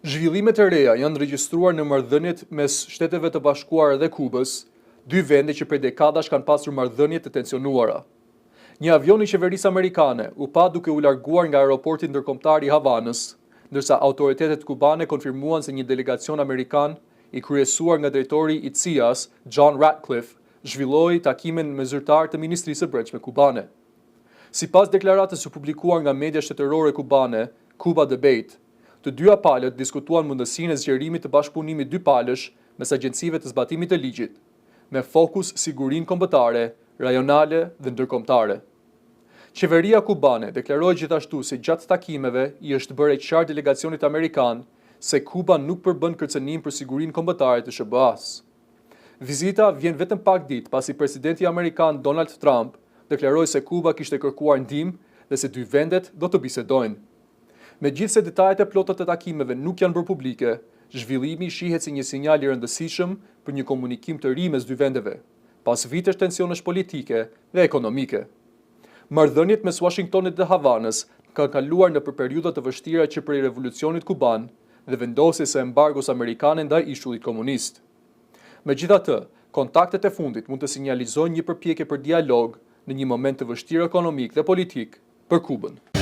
Zhvillimet e reja janë regjistruar në marrëdhëniet mes Shteteve të Bashkuara dhe Kubës, dy vende që prej dekadash kanë pasur marrëdhënie të tensionuara. Një avion i qeverisë amerikane u pa duke u larguar nga aeroporti ndërkombëtar i Havanës, ndërsa autoritetet kubane konfirmuan se një delegacion amerikan i kryesuar nga drejtori i CIA-s, John Ratcliffe, zhvilloi takimin me zyrtar të Ministrisë së Brendshme kubane. Sipas deklaratës së publikuar nga media shtetërore kubane, Cuba Debate, të dyja palët diskutuan mundësinë e zgjerimit të bashkëpunimit dypalësh mes agjencive të zbatimit të ligjit, me fokus sigurinë kombëtare, rajonale dhe ndërkombëtare. Qeveria kubane deklaroi gjithashtu se gjatë takimeve i është bërë qartë delegacionit amerikan se Kuba nuk përbën kërcënim për sigurinë kombëtare të SBA-s. Vizita vjen vetëm pak ditë pasi presidenti amerikan Donald Trump deklaroi se Kuba kishte kërkuar ndihmë dhe se dy vendet do të bisedojnë. Megjithse detajet e plota të takimeve nuk janë bërë publike, zhvillimi shihet si një sinjal i rëndësishëm për një komunikim të ri mes dy vendeve, pas vitesh tensionesh politike dhe ekonomike. Marrëdhëniet mes Washingtonit dhe Havanës kanë kaluar nëpër periudha të vështira që prej revolucionit kuban dhe vendosjes së embargos amerikane ndaj ishullit komunist. Megjithatë, kontaktet e fundit mund të sinjalizojnë një përpjekje për dialog në një moment të vështirë ekonomik dhe politik për Kubën.